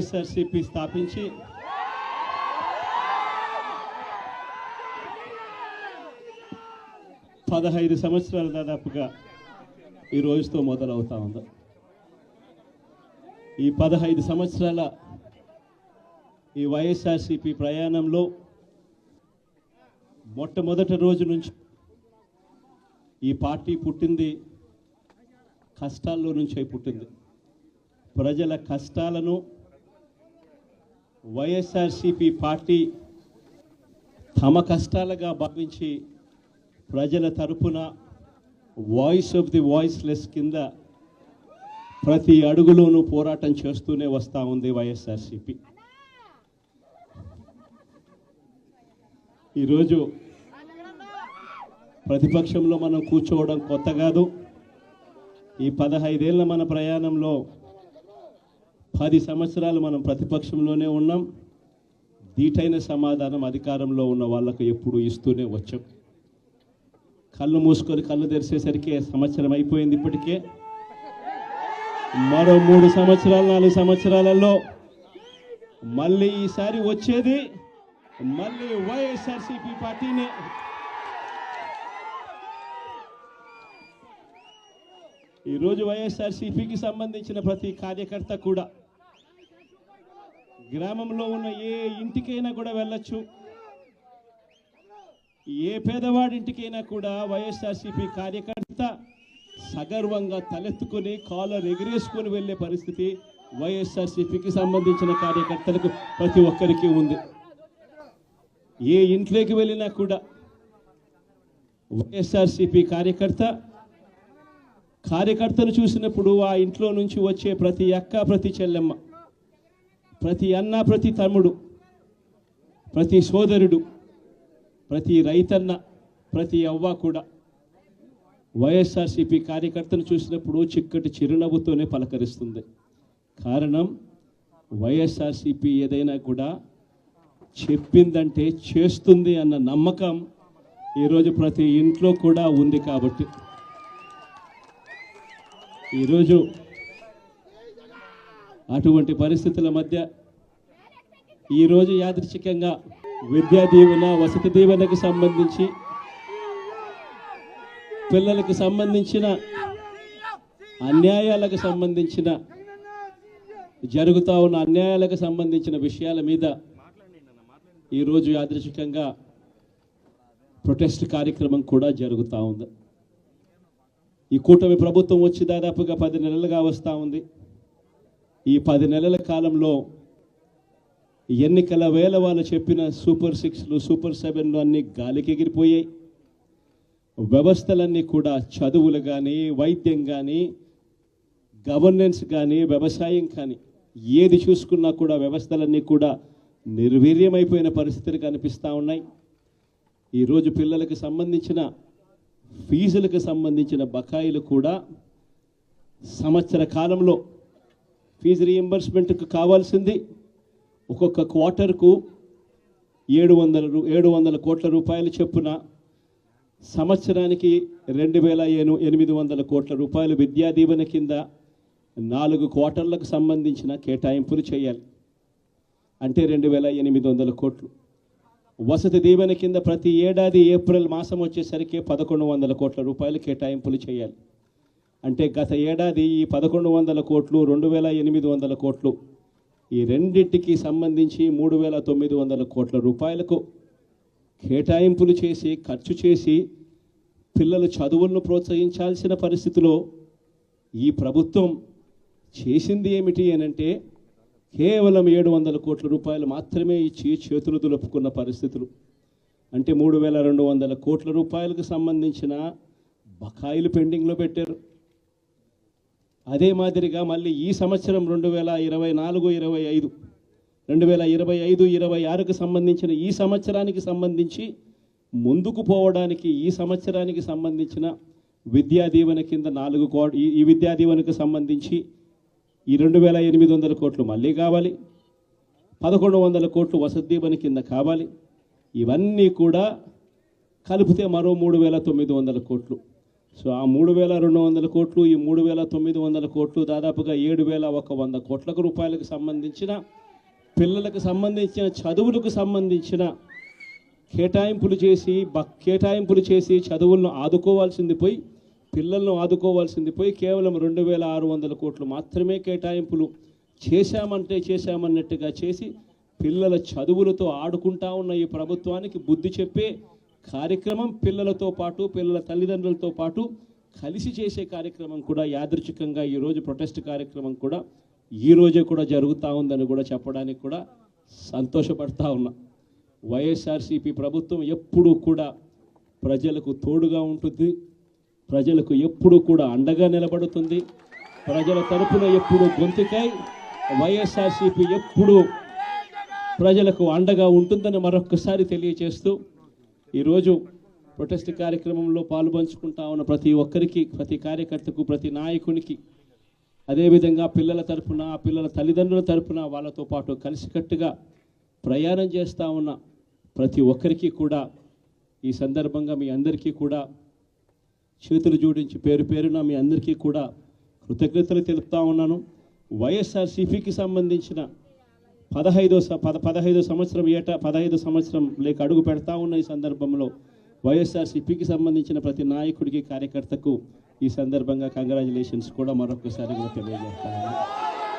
వైఎస్ఆర్సీపీ స్థాపించి 15 సంవత్సరాలు దాదాపుగా ఈ రోజుతో మొదలవుతా ఉంది. ఈ 15 సంవత్సరాల ఈ వైఎస్ఆర్సీపీ ప్రయాణంలో మొట్టమొదటి రోజు నుంచి ఈ పార్టీ పుట్టింది కష్టాల్లో నుంచే పుట్టింది. ప్రజల కష్టాలను వైఎస్ఆర్సీపీ పార్టీ తమ కష్టాలుగా భావించి ప్రజల తరపున వాయిస్ ఆఫ్ ది వాయిస్లెస్ కింద ప్రతి అడుగులోనూ పోరాటం చేస్తూనే వస్తూ ఉంది వైఎస్ఆర్సీపీ. ఈరోజు ప్రతిపక్షంలో మనం కూర్చోవడం కొత్త కాదు. ఈ 15 ఏళ్ల మన ప్రయాణంలో 10 సంవత్సరాలు మనం ప్రతిపక్షంలోనే ఉన్నాం. దీటైన సమాధానం అధికారంలో ఉన్న వాళ్ళకు ఎప్పుడు ఇస్తూనే వచ్చాం. కళ్ళు మూసుకొని కళ్ళు తెరిచేసరికి సంవత్సరం అయిపోయింది. ఇప్పటికే మరో 3 సంవత్సరాలు 4 సంవత్సరాలలో మళ్ళీ ఈసారి వచ్చేది మళ్ళీ వైఎస్ఆర్సీపీ పార్టీనే. ఈరోజు వైఎస్ఆర్సీపీకి సంబంధించిన ప్రతి కార్యకర్త కూడా గ్రామంలో ఉన్న ఏ ఇంటికైనా కూడా వెళ్ళొచ్చు. ఏ పేదవాడింటికైనా కూడా వైఎస్ఆర్సీపీ కార్యకర్త సగర్వంగా తలెత్తుకొని కాలర్ ఎగిరేసుకొని వెళ్ళే పరిస్థితి వైఎస్ఆర్సీపీకి సంబంధించిన కార్యకర్తలకు ప్రతి ఒక్కరికి ఉంది. ఏ ఇంట్లోకి వెళ్ళినా కూడా వైఎస్ఆర్సీపీ కార్యకర్తను చూసినప్పుడు ఆ ఇంట్లో నుంచి వచ్చే ప్రతి అక్క, ప్రతి చెల్లెమ్మ, ప్రతి అన్న, ప్రతి తమ్ముడు, ప్రతి సోదరుడు, ప్రతి రైతన్న, ప్రతి అవ్వ కూడా వైఎస్ఆర్సీపీ కార్యకర్తను చూసినప్పుడు చిక్కటి చిరునవ్వుతోనే పలకరిస్తుంది. కారణం వైఎస్ఆర్సీపీ ఏదైనా కూడా చెప్పిందంటే చేస్తుంది అన్న నమ్మకం ఈరోజు ప్రతి ఇంట్లో కూడా ఉంది. కాబట్టి ఈరోజు అటువంటి పరిస్థితుల మధ్య ఈరోజు యాదృచ్ఛికంగా విద్యా దీవెన, వసతి దీవెనకు సంబంధించి పిల్లలకు సంబంధించిన అన్యాయాలకు సంబంధించిన జరుగుతూ ఉన్న అన్యాయాలకు సంబంధించిన విషయాల మీద ఈరోజు యాదృచ్ఛికంగా ప్రొటెస్ట్ కార్యక్రమం కూడా జరుగుతూ ఉంది. ఈ కూటమి ప్రభుత్వం వచ్చి దాదాపుగా 10 నెలలుగా వస్తూ ఉంది. ఈ 10 నెలల కాలంలో ఎన్నికల వేళ వాళ్ళు చెప్పిన సూపర్ 6లు, సూపర్ 7లు అన్నీ గాలికి ఎగిరిపోయాయి. వ్యవస్థలన్నీ కూడా చదువులు కానీ, వైద్యం కానీ, గవర్నెన్స్ కానీ, వ్యవసాయం కానీ ఏది చూసుకున్నా కూడా వ్యవస్థలన్నీ కూడా నిర్వీర్యమైపోయిన పరిస్థితులు కనిపిస్తూ ఉన్నాయి. ఈరోజు పిల్లలకు సంబంధించిన ఫీజులకు సంబంధించిన బకాయిలు కూడా సంవత్సర కాలంలో ఫీజు రీయింబర్స్మెంట్కు కావాల్సింది ఒక్కొక్క క్వార్టర్కు 700 కోట్ల రూపాయలు చొప్పున సంవత్సరానికి 2800 కోట్ల రూపాయలు విద్యా దీవెన కింద 4 క్వార్టర్లకు సంబంధించిన కేటాయింపులు చేయాలి. అంటే 2800 కోట్లు. వసతి దీవెన కింద ప్రతి ఏడాది ఏప్రిల్ మాసం వచ్చేసరికి 1100 కోట్ల రూపాయలు కేటాయింపులు చేయాలి. అంటే గత ఏడాది ఈ 1100 కోట్లు, 2800 కోట్లు, ఈ రెండింటికి సంబంధించి 3900 కోట్ల రూపాయలకు కేటాయింపులు చేసి ఖర్చు చేసి పిల్లల చదువులను ప్రోత్సహించాల్సిన పరిస్థితిలో ఈ ప్రభుత్వం చేసింది ఏమిటి అనంటే కేవలం 700 కోట్ల రూపాయలు మాత్రమే ఇచ్చి చేతులు దులుపుకున్న పరిస్థితులు. అంటే 3200 కోట్ల రూపాయలకు సంబంధించిన బకాయిలు పెండింగ్లో పెట్టారు. అదే మాదిరిగా మళ్ళీ ఈ సంవత్సరం 2024-25, 2025-26కు సంబంధించిన ఈ సంవత్సరానికి సంబంధించి ముందుకు పోవడానికి ఈ సంవత్సరానికి సంబంధించిన విద్యా దీవెన కింద 4 కోట్లు, ఈ విద్యా దీవెనకు సంబంధించి ఈ 2800 కోట్లు మళ్ళీ కావాలి. 1100 కోట్లు వసతి దీవెన కింద కావాలి. ఇవన్నీ కూడా కలిపితే మరో 3900 కోట్లు. సో ఆ 3,200 కోట్లు, ఈ 3,900 కోట్లు, దాదాపుగా 7,100 కోట్ల రూపాయలకు సంబంధించిన పిల్లలకు సంబంధించిన చదువులకు సంబంధించిన కేటాయింపులు చేసి చదువులను ఆదుకోవాల్సింది పోయి, పిల్లలను ఆదుకోవాల్సింది పోయి కేవలం 2,600 కోట్లు మాత్రమే కేటాయింపులు చేశామన్నట్టుగా చేసి పిల్లల చదువులతో ఆడుకుంటా ఉన్న ఈ ప్రభుత్వానికి బుద్ధి చెప్పే కార్యక్రమం పిల్లలతో పాటు పిల్లల తల్లిదండ్రులతో పాటు కలిసి చేసే కార్యక్రమం కూడా యాదృచ్ఛికంగా ఈరోజు ప్రొటెస్ట్ కార్యక్రమం కూడా ఈ రోజే కూడా జరుగుతూ ఉందని కూడా చెప్పడానికి కూడా సంతోషపడతా ఉన్నా. వైఎస్ఆర్సీపీ ప్రభుత్వం ఎప్పుడూ కూడా ప్రజలకు తోడుగా ఉంటుంది, ప్రజలకు ఎప్పుడూ కూడా అండగా నిలబడుతుంది, ప్రజల తరపున ఎప్పుడూ గొంతుకై వైఎస్ఆర్సీపీ ఎప్పుడూ ప్రజలకు అండగా ఉంటుందని మరొక్కసారి తెలియజేస్తూ ఈరోజు ప్రొటెస్ట్ కార్యక్రమంలో పాలుపంచుకుంటా ఉన్న ప్రతి ఒక్కరికి, ప్రతి కార్యకర్తకు, ప్రతి నాయకునికి, అదేవిధంగా పిల్లల తరపున, పిల్లల తల్లిదండ్రుల తరపున వాళ్ళతో పాటు కలిసికట్టుగా ప్రయాణం చేస్తూ ఉన్న ప్రతి ఒక్కరికి కూడా ఈ సందర్భంగా మీ అందరికీ కూడా చేతులు జోడించి పేరు పేరున మీ అందరికీ కూడా కృతజ్ఞతలు తెలుపుతా ఉన్నాను. వైఎస్ఆర్సీపీకి సంబంధించిన 15వ సంవత్సరం లేక అడుగు పెడతా ఉన్న ఈ సందర్భంలో వైఎస్ఆర్సీపీకి సంబంధించిన ప్రతి నాయకుడికి, కార్యకర్తకు ఈ సందర్భంగా కంగ్రాచులేషన్స్ కూడా మరొకసారి కూడా తెలియజేస్తాను.